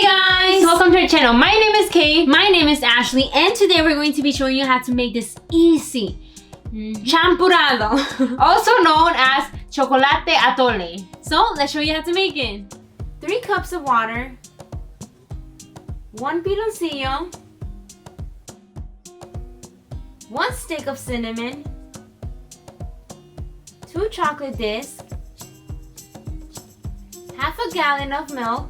guys! Welcome to our channel. My name is Kay. My name is Ashley. And today we're going to be showing you how to make this easy champurrado, also known as chocolate atole. So let's show you how to make it. 3 cups of water, 1 piloncillo, 1 stick of cinnamon, 2 chocolate discs, half a gallon of milk,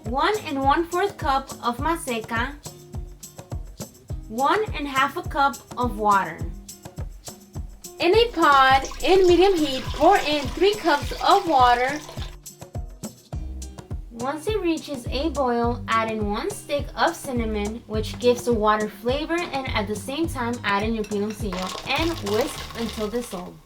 1 1/4 cup of maseca, 1 1/2 cup of water. In a pot, in medium heat, pour in 3 cups of water. Once it reaches a boil, add in 1 stick of cinnamon, which gives the water flavor, and at the same time add in your piloncillo and whisk until dissolved.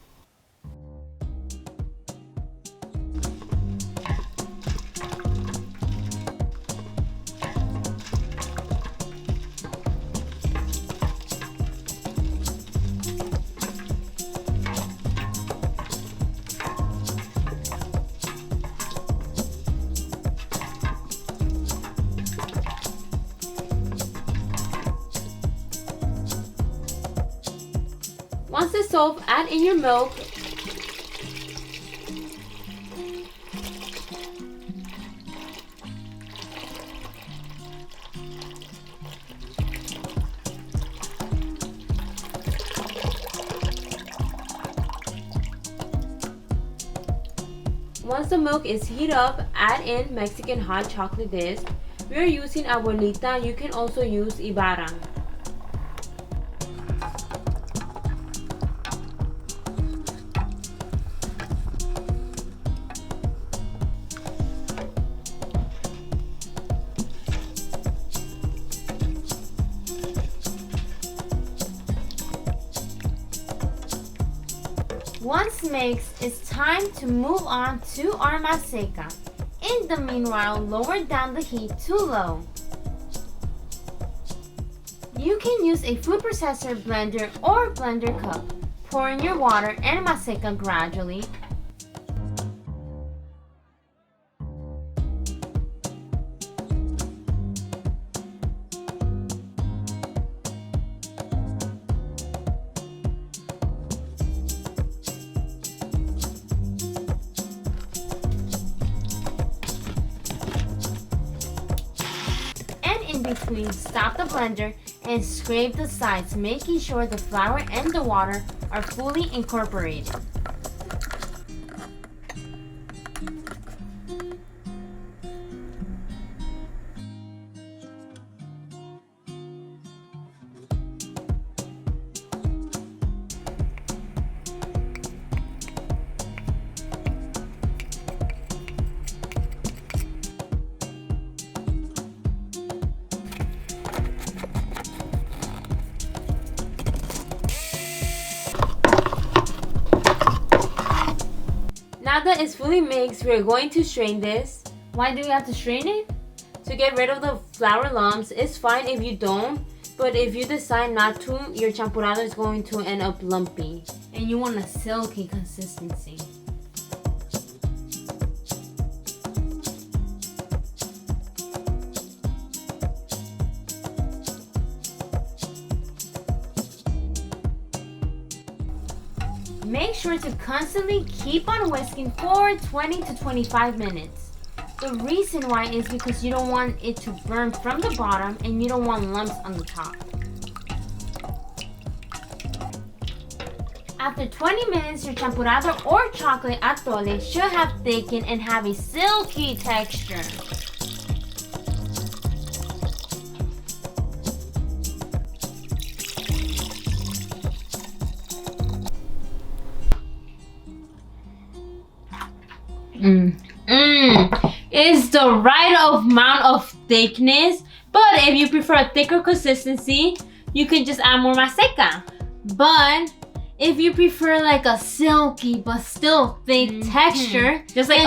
Once dissolved, add in your milk. Once the milk is heated up, add in Mexican hot chocolate disc. We are using Abuelita. You can also use Ibarra. Once mixed, it's time to move on to our maseca. In the meanwhile, lower down the heat to low. You can use a food processor blender or blender cup. Pour in your water and maseca gradually. In between, stop the blender and scrape the sides, making sure the flour and the water are fully incorporated. Now that it's fully mixed, we're going to strain this. Why do we have to strain it? To get rid of the flour lumps. It's fine if you don't, but if you decide not to, your champurrado is going to end up lumpy. And you want a silky consistency. Make sure to constantly keep on whisking for 20 to 25 minutes. The reason why is because you don't want it to burn from the bottom and you don't want lumps on the top. After 20 minutes, your champurrado or chocolate atole should have thickened and have a silky texture. It's the right amount of thickness, but if you prefer a thicker consistency, you can just add more maseca. But if you prefer like a silky but still thick texture, just like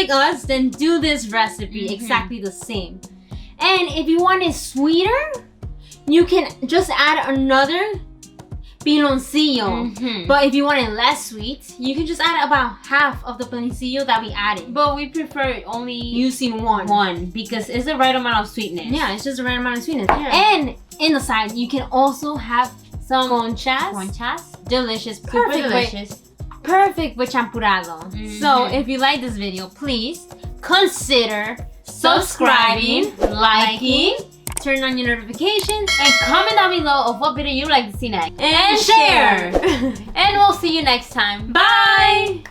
us, then do this recipe exactly the same. And if you want it sweeter, you can just add another piloncillo. But if you want it less sweet, you can just add about half of the piloncillo that we added. But we prefer only using one because it's the right amount of sweetness. Yeah, it's just the right amount of sweetness. Yeah. And in the side, you can also have some conchas. Delicious, Super delicious. Perfect with champurrado. So if you like this video, please consider subscribing, liking, turn on your notifications, and comment down below of what video you'd like to see next. And share. And we'll see you next time. Bye!